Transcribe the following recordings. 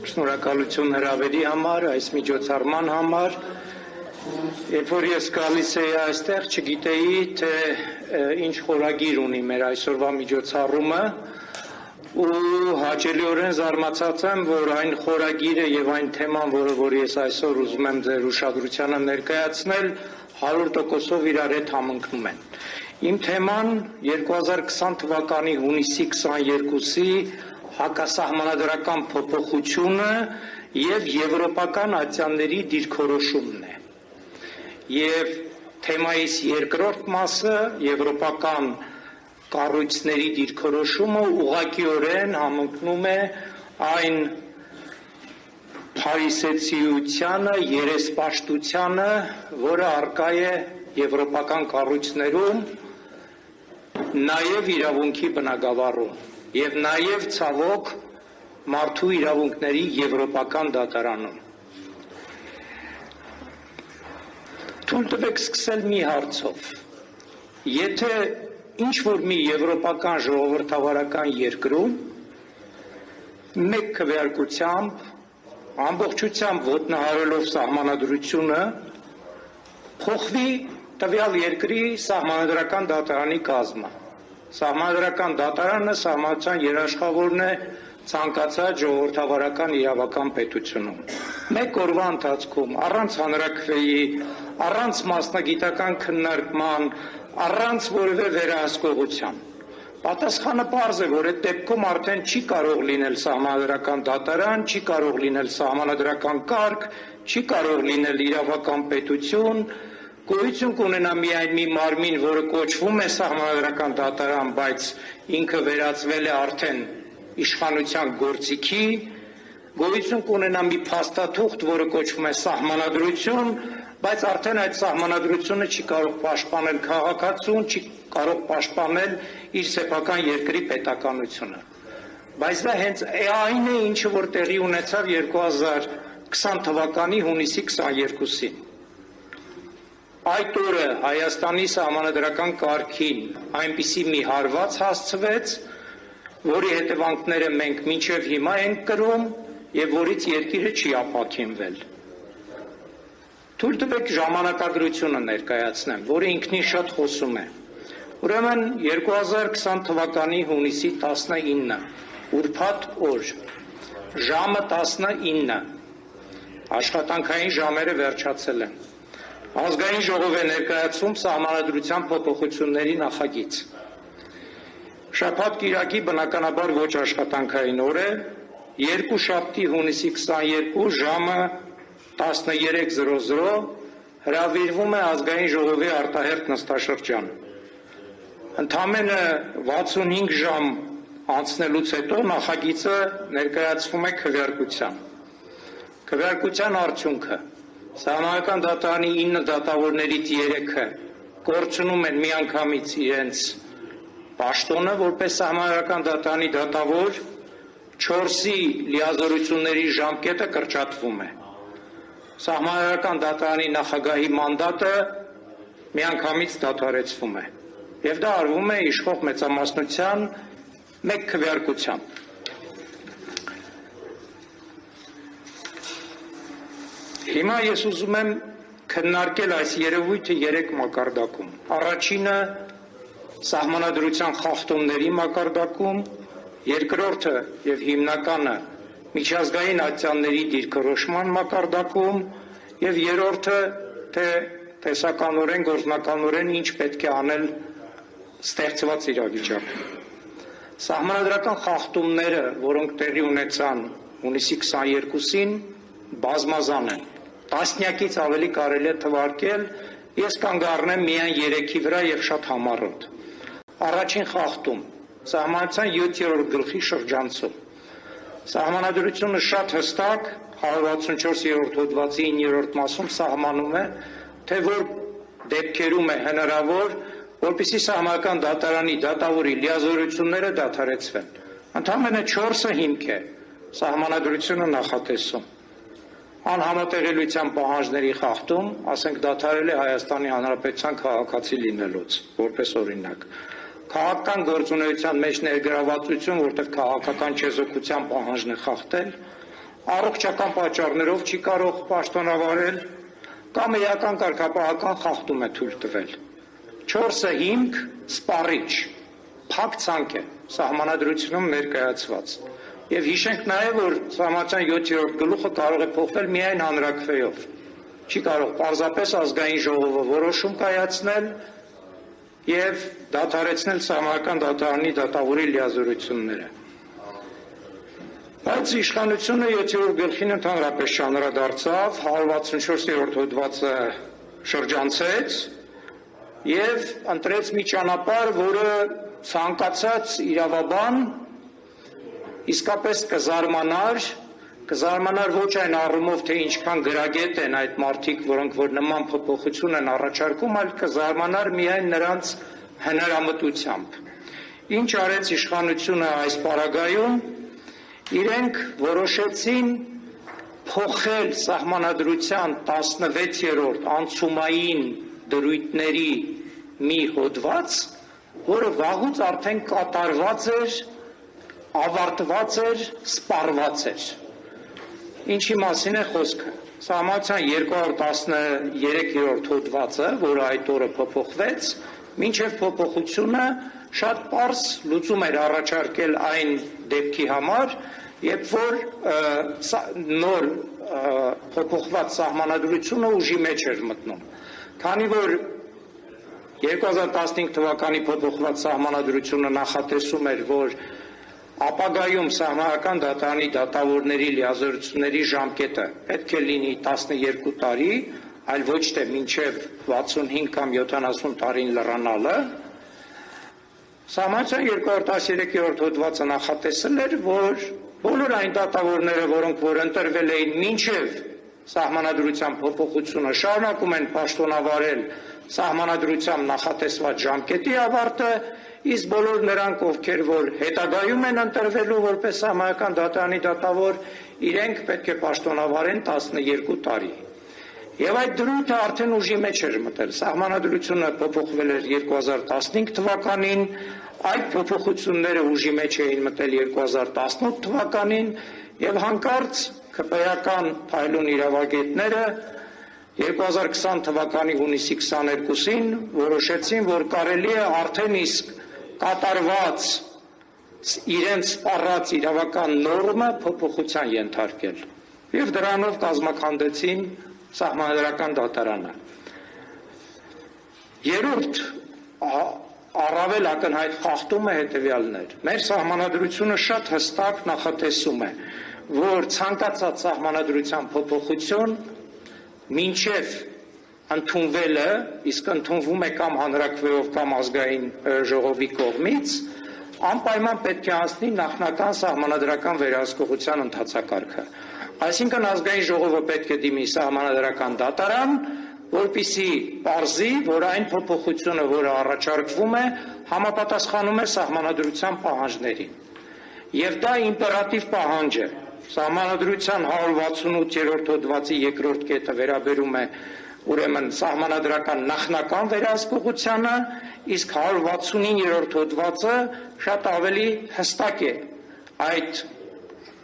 Շնորհակալություն հրավերի համար, այս միջոցառման համար, երբ որ ես գալիս էի այստեղ, չգիտեի, թե ինչ խորագիր ունի մեր այսօրվա միջոցառումը, ու հաճելիորեն զարմացած եմ, որ այն խորագիրը եւ այն թեման, որ ես այսօր ուզում եմ ձեր ուշադրությանը ներկայացնել, 100%-ով իրար հետ համընկնում են։ Իմ թեման 2020 թվականի հունիսի 22-ի հակասահմանադրական փոփոխությունը եւ եվրոպական ատյանների դիրքորոշումն է։ Եվ թեմայիս երկրորդ մասը եվրոպական կառույցների դիրքորոշումը ուղղակիորեն համընկնում է այն փարիսեցիությանը, երեսպաշտությանը, որը առկա է եվրոպական կառույցներում, նաև իրավունքի բնագավառում եւ նաև ցավոք մարդու իրավունքների եվրոպական դատարանում։ Թույլ տվեք սկսել մի հարցով։ Եթե ինչ-որ մի եվրոպական ժողովրդավարական երկրում մեկ քվեարկությամբ ամբողջությամբ ոտնահարելով սահմանադրությունը փոխվի տվյալ երկրի սահմանադրական դատարանի կազմը։ Սահմանադրական դատարանը սահմանության երաշխավորն է ցանկացած ժողովրդավարական իրավական պետությունում։ Մեկ օրվա ընթացքում առանց հանրաքվեի, առանց մասնագիտական քննարկման, առանց որևէ վերահսկողության։ Պատասխանը պարզ է, որ այդ դեպքում արդեն չի կարող լինել սահմանադրական դատարան, չի կարող լինել սահմանադրական կարգ, չի կարող լինել իրավական պետություն, գոյություն կունենա միայն մի մարմին, որը կոչվում է սահմանադրական դատարան, բայց ինքը վերածվել է արդեն իշխանության գործիքի, գոյություն կունենա մի փաստաթուղթ, որը կոչվում է սահմանադրություն, բայց արդեն այդ սահմանադրությունը չի կարող պաշտպանել քաղաքացուն, չի կարող պաշտպանել իր սեփական երկրի պետականությունը։ Բայց դա հենց այն է, ինչը որ տեղի ունեցավ 2020 թվականի հունիսի 22-ին։ Այդ օրը Հայաստանի սահմանադրական կարգին այնպիսի մի հարված հասցվեց, որի հետևանքները մենք մինչև հիմա ենք կրում եւ որից երկիրը չի ապաքինվել։ Թույլ տվեք ժամանակագրությունը ներկայացնեմ, որը ինքնին շատ խոսում է։ Ուրեմն 2020 թվականի հունիսի 19, ուրբաթ օր, ժամը 19, աշխատանքային ժամերը վերջացել են։ Ազգային ժողով է ներկայացում սահմանադրության փոփոխությունների նախագիծ։ Շաբաթ կիրակի բնականաբար ոչ աշխատանքային օր է, երկուշաբթի հունիսի 22 ժամը 13:00 հրավիրվում է ազգային ժողովի արտահերթ նստաշրջան։ Ընդամենը 65 ժամ անցնելուց հետո նախագիծը ներկայացվում է քվեարկության։ Քվեարկության արդյունքը Սահմանադրական դատարանի 9 դատավորներից 3-ը կորցնում են միանգամից իրենց պաշտոնը որպես սահմանադրական դատարանի դատավոր, 4-ի լիազորությունների ժամկետը կրճատվում է։ Սահմանադրական դատարանի նախագահի մանդատը միանգամից դադարեցվում է։ Եվ դա արվում է իշխող մեծամասնության մեկ քվեարկությամբ։ Հիմա ես ուզում եմ քննարկել այս երևույթը 3 մակարդակում։ Առաջինը սահմանադրության խախտումների մակարդակում, երկրորդը եւ հիմնականը միջազգային ատյանների դիրքորոշման մակարդակում եւ երրորդը թե տեսականորեն, գործնականորեն ինչ պետք է անել ստեղծված իրավիճակում։ Սահմանադրական խախտումները, որոնք տեղի ունեցան հունիսի 22-ին, բազմազան են։ Տասնյակից ավելի կարելի է թվարկել, ես կանգ առնեմ միայն 3-ի վրա եւ շատ համառոտ։ Առաջին խախտում, սահմանության 7-րդ գլխի շրջանցում։ Սահմանադրությունը շատ հստակ 164-րդ հոդվածի 9-րդ մասում սահմանում է, թե որ դեպքերում է հնարավոր, որպեսզի սահմանադրական դատարանի դատավորի լիազորությունները դադարեցվեն։ Ընդամենը 4-ը հիմք է սահմանադրությունը նախատեսում։ Անհամատեղելիության պահանջների խախտում, ասենք դադարել է Հայաստանի Հանրապետության քաղաքացի լինելուց, որպես օրինակ։ քաղաքական գործունեության մեջ ներգրավվածություն, որտեղ քաղաքական չեզոքության պահանջն է խախտել, առողջական պատճառներով չի կարող պաշտոնավարել, կամ էական կարգապահական խախտում է թույլ տվել։ 4-ը հիմք, սպառիչ, փակ ցանկ է սահմանադրությունում ներկայացված։ Եվ հիշենք նաև, որ Սահմանադրության 7-րդ գլուխը կարող է փոխվել միայն հանրաքվեով։ Չի կարող պարզապես ազգային ժողովը որոշում կայացնել եւ դադարեցնել Սահմանադրական դատարանի դատավորի լիազորությունները։ Բայց իշխանությունը 7-րդ գլխին ընդհանրապես չանդրադարձավ, 164-րդ հոդվածը շրջանցեց եւ ընտրեց մի ճանապարհ, որը ցանկացած իրավաբան իսկապես կզարմանար ոչ այն առումով, թե ինչքան գրագետ են այդ մարդիկ, որոնք որ նման փոփոխություն են առաջարկում, այլ կզարմանար միայն նրանց հնարամտությամբ։ Ինչ արեց իշխանությունը այս պարագայում, իրենք որոշեցին փոխել սահմանադրության 16-րդ անցումային դրույթների մի հոդված, որը վաղուց արդեն կատարված էր, ավարտված էր, սպառված էր։ Ինչի մասին է խոսքը։ Սահմանադրության 213-րդ հոդվածը, որը այդ օրը փոփոխվեց, մինչև փոփոխությունը շատ պարզ լուծում էր առաջարկել այն դեպքի համար, երբ որ նոր փոփոխված սահմանադրությունը ուժի մեջ էր մտնում։ Քանի որ 2015 թվականի փոփոխված սահմանադրությունը նախատեսում էր, որ ապագայում Սահմանադրական դատարանի դատավորների լիազորությունների ժամկետը պետք է լինի 12 տարի, այլ ոչ թե մինչև 65 կամ 70 տարին լրանալը, Սահմանադրության 213-րդ հոդվածը նախատեսել էր, որ բոլոր այն դատավորները, որոնք որ ընտրվել էին մինչև սահմանադրության փոփոխությունը, շարունակում են պաշտոնավարել սահմանադրությամբ նախատեսված ժամկետի ավարտը, իսկ բոլոր նրանք, ովքեր որ հետագայում են ընտրվելու որպես Սահմանադրական դատարանի դատավոր, իրենք պետք է պաշտոնավարեն 12 տարի։ Եվ այդ դրույթը արդեն ուժի մեջ էր մտել։ Սահմանադրությունը փոփոխվել էր 2015 թվականին, այդ փոփոխությունները ուժի մեջ էին մտել 2018 թվականին եւ հանկարծ ԿՊԵ-ական փայլուն իրավագետները 2020 թվականի հունիսի 22-ին որոշեցին, որ կարելի է արդեն իսկ կատարված իրենց սպառած իրավական նորմը փոփոխության ենթարկել եւ դրանով կազմաքանդեցին Սահմանադրական դատարանը։ Երրորդ առավել ակնհայտ խախտումը հետեւյալն էր։ Մեր սահմանադրությունը շատ հստակ նախատեսում է, որ ցանկացած սահմանադրության փոփոխություն մինչև ընդունվելը, իսկ ընդունվում է կամ հանրաքվեով կամ ազգային ժողովի կողմից, անպայման պետք է անցնի նախնական սահմանադրական վերահսկողության ընթացակարգը։ Այսինքն ազգային ժողովը պետք է դիմի Սահմանադրական դատարան, որպեսզի պարզի, որ այն փոփոխությունը, որը առաջարկվում է, համապատասխանում է սահմանադրության պահանջներին։ Եվ դա իմպերատիվ պահանջ է։ Սահմանադրության 168-րդ հոդվածի 2-րդ կետը վերաբերում է ուրեմն սահմանադրական նախնական վերահսկողությանը, իսկ 169-րդ հոդվածը շատ ավելի հստակ է այդ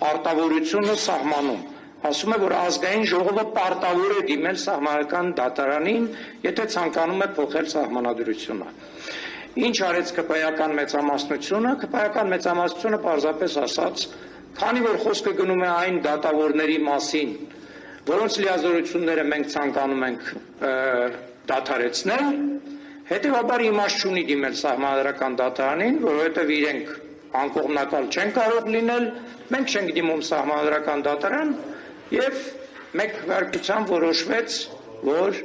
պարտավորությունը սահմանում։ Ասում է, որ ազգային ժողովը պարտավոր է դիմել Սահմանադրական դատարանին, եթե ցանկանում է փոխել սահմանադրությունը։ Ինչ արեց ԿՊԵ-ական մեծամասնությունը։ ԿՊԵ-ական մեծամասնությունը պարզապես ասաց, քանի որ խոսքը գնում է այն դատավորների մասին, որոնց լիազորությունները մենք ցանկանում ենք դադարեցնել, հետևաբար իմաստ չունի դիմել Սահմանադրական դատարանին, որովհետև իրենք անկողմնակալ չեն կարող լինել, մենք չենք դիմում Սահմանադրական դատարան եւ մեկ քվեարկությամբ որոշվեց, որ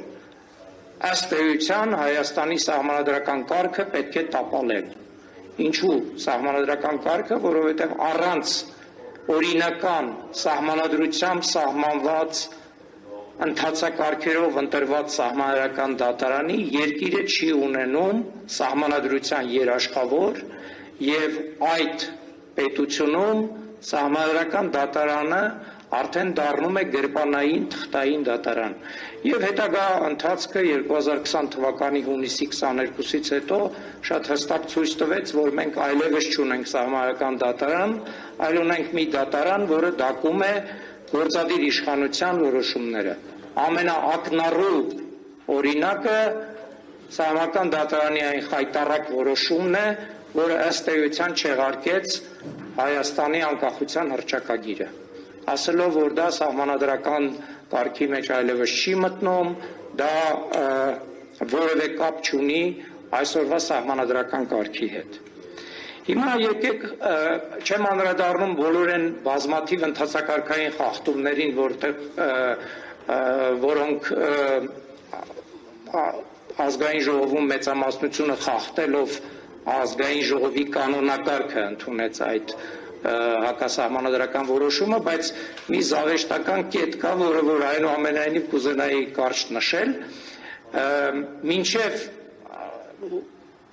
ըստ էության Հայաստանի սահմանադրական կարգը պետք է տապալել։ Ինչու սահմանադրական կարգը, որովհետև առանց օրինական սահմանադրությամբ սահմանված ընթացակարգերով ընտրված Սահմանադրական դատարանի երկիրը չի ունենում սահմանադրության երաշխավոր եւ այդ պետությունում Սահմանադրական դատարանը արդեն դառնում է գրպանային թղթային դատարան։ Եվ հետագա ընթացքը 2020 թվականի հունիսի 22-ից հետո շատ հստակ ցույց տվեց, որ մենք այլևս չունենք սահմանադրական դատարան, այլ ունենք մի դատարան, որը դակում է գործադիր իշխանության որոշումները։ Ամենաակնառու օրինակը սահմանադրական դատարանի այն խայտառակ որոշումն է, որը ըստ էության չեղարկեց Հայաստանի անկախության հռչակագիրը, ասելով, որ դա սահմանադրական կարգի մեջ այլևս չի մտնում, դա որևէ կապ չունի այսօրվա սահմանադրական կարգի հետ։ Հիմա եկեք չեմ անդրադառնում բոլորեն բազմաթիվ ընթացակարգային խախտումներին, որոնք ազգային ժողովում մեծամասնությունը խախտելով ազգային ժողովի կանոնակարգը ընդունեց այդ հակասահմանադրական որոշումը, բայց մի զավեշտական կետ կա, որը որ այնուամենայնիվ կուզենայի կարճ նշել, մինչև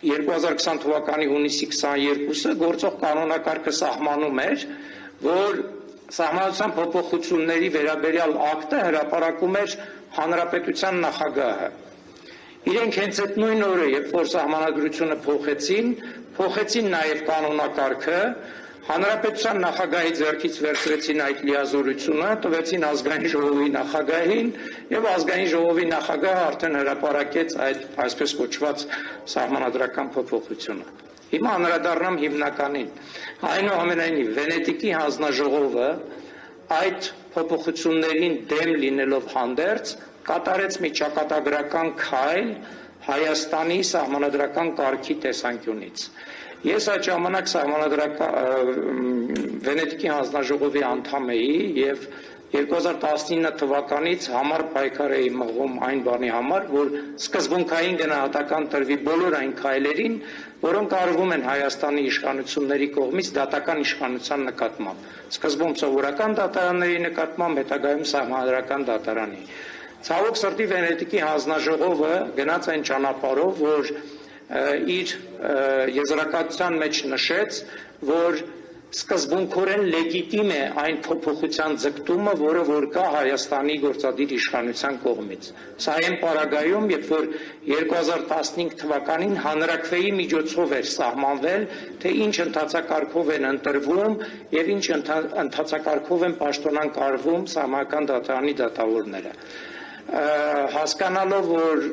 2020 թվականի հունիսի 22-ը գործող կանոնակարգը սահմանում էր, որ սահմանադրության փոփոխությունների վերաբերյալ ակտը հրապարակում էր Հանրապետության նախագահը։ Իրենք հենց այդ նույն օրը, երբ որ սահմանադրությունը փոխեցին նաև կանոնակարգը, Հանրապետության նախագահի ձեռքից վերցրեցին այդ լիազորությունը, տվեցին ազգային ժողովի նախագահին, եւ ազգային ժողովի նախագահը արդեն հրապարակեց այդ այսպես կոչված սահմանադրական փոփոխությունը։ Հիմա անդրադառնամ հիմնականին։ Այնուամենայնիվ Վենետիկի հանձնաժողովը այդ փոփոխություններին դեմ լինելով հանդերձ կատարեց մի ճակատագրական քայլ Հայաստանի սահմանադրական կարգի տեսանկյունից։ Ես այդ ժամանակ Վենետիկի հանձնաժողովի անդամ էի եւ 2019 թվականից համար պայքար էի մղում այն բանի համար, որ սկզբունքային գնահատական տրվի բոլոր այն քայլերին, որոնք արվում են Հայաստանի իշխանությունների կողմից դատական իշխանության նկատմամբ։ Սկզբում սովորական դատարանների նկատմամբ, հետագայում սահմանադրական դատարանի։ Ցավոք սրտի Վենետիկի հանձնաժողովը գնաց այն ճանապարհով, որ իր եզրակացության մեջ նշեց, որ սկզբունքորեն լեգիտիմ է այն փոփոխության ձգտումը, որը որ կա Հայաստանի գործադիր իշխանության կողմից։ Սա այն պարագայում, երբ որ 2015 թվականին հանրաքվեի միջոցով էր սահմանվել, թե ինչ ընթացակարգով են ընտրվում եւ ինչ ընթացակարգով են պաշտոնանկ արվում սահմանադրական դատարանի դատավորները։ Հասկանալով, որ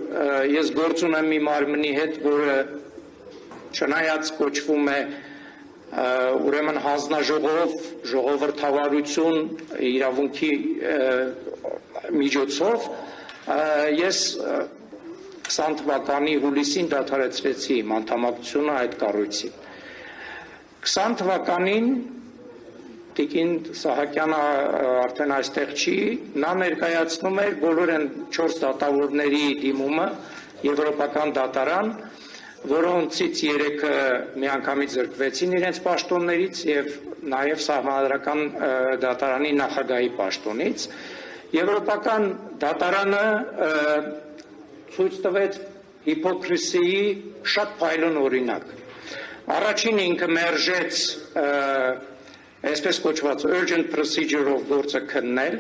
ես գործ ունեմ մի մարմնի հետ, որը չնայած կոչվում է ուրեմն հանձնաժողով, ժողովրդավարություն իրավունքի միջոցով, ես 20 թվականի հուլիսին դադարեցրեցի իմ անդամակցությունը այդ կառույցին։ 20 թվականին Տիկին Սահակյանը արդեն այստեղ չի, նա ներկայացնում էր բոլոր այն 4 դատավորների դիմումը եվրոպական դատարան, որոնցից 3-ը միանգամից զրկվեցին իրենց պաշտոններից եւ նաեւ սահմանադրական դատարանի նախագահի պաշտոնից։ Եվրոպական դատարանը ցույց տվեց հիպոկրիսիի շատ փայլուն օրինակ։ Առաջին ինքը մերժեց այսպես կոչված urgent procedure-ով գործը քննել,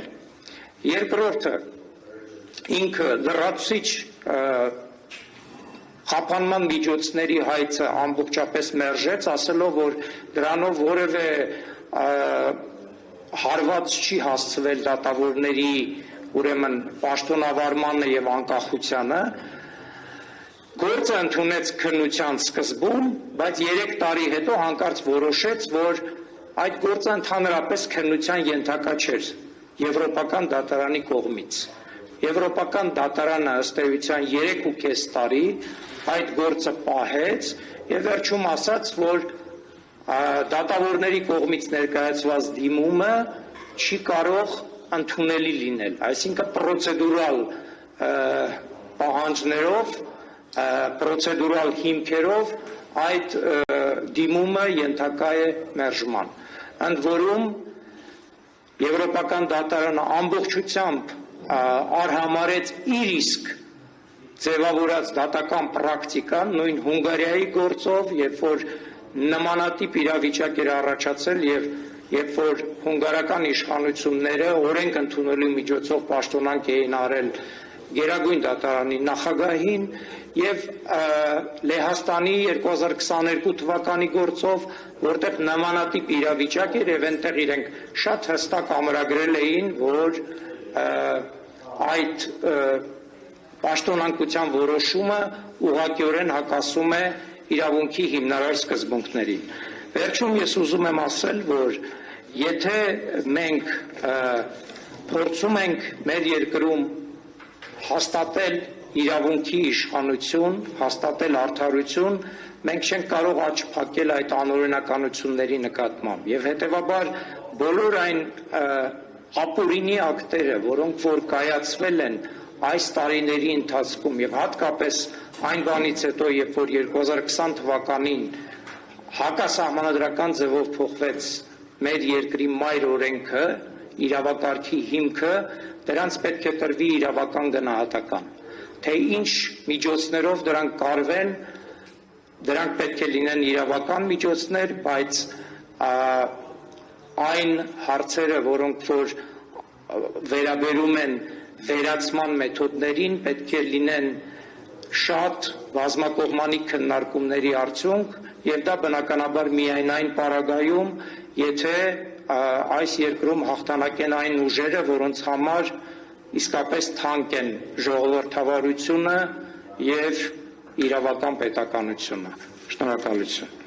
երկրորդը ինքը լրացուցիչ խափանման միջոցների հայցը ամբողջապես մերժեց, ասելով, որ դրանով որևէ հարված չի հասցվել դատավորների ուրեմն պաշտոնավարմանը եւ անկախությանը, գործը ընդունեց քննության սկզբում, բայց 3 տարի հետո հանկարծ որոշեց, որ այդ գործը ընդհանրապես քննության ենթակա չէր եվրոպական դատարանի կողմից։ Եվրոպական դատարանը ըստ էության 3.5 տարի այդ գործը պահեց եւ վերջում ասաց, որ դատավորների կողմից ներկայացված դիմումը չի կարող ընդունելի լինել, այսինքն պրոցեդուրալ պահանջներով, պրոցեդուրալ հիմքերով այդ դիմումը ենթակա է մերժման։ Ընդ որում եվրոպական դատարանը ամբողջությամբ արհամարեց իր իսկ ձևավորած դատական պրակտիկան, նույն Հունգարիայի գործով, երբ որ նմանատիպ իրավիճակ էր առաջացել եւ երբ որ հունգարական իշխանությունները օրենք ընդունելու միջոցով պաշտոնանք էին արել Գերագույն դատարանի նախագահին եւ Լեհաստանի 2022 թվականի գործով, որտեղ նմանատիպ իրավիճակ էր եւ այնտեղ իրենք շատ հստակ ամրագրել էին, որ այդ պաշտոնանկության որոշումը ուղղակիորեն հակասում է իրավունքի հիմնարար սկզբունքներին։ Վերջում ես ուզում եմ ասել, որ եթե մենք փորձում ենք մեր երկրում հաստատել իրավունքի իշխանություն, հաստատել արդարություն, մենք չենք կարող աչք փակել այդ անօրինականությունների նկատմամբ եւ հետեւաբար բոլոր այն ապօրինի ակտերը, որոնք որ կայացվել են այս տարիների ընթացքում եւ հատկապես այն բանից հետո, երբ որ 2020 թվականին հակասահմանադրական ձևով փոխվեց մեր երկրի մայր օրենքը, իրավակարգի հիմքը, դրանց պետք է տրվի իրավական գնահատական, թե ինչ միջոցներով դրանք կարվեն, դրանք պետք է լինեն իրավական միջոցներ, բայց այն հարցերը, որոնք որ վերաբերում են վերացման մեթոդներին, պետք է լինեն շատ բազմակողմանի քննարկումների արդյունք եւ դա բնականաբար միայն այն պարագայում, եթե այս երկրում հաղթանակեն այն ուժերը, որոնց համար իսկապես թանկ են ժողովրդավարությունը եւ իրավական պետականությունը։ Շնորհակալություն։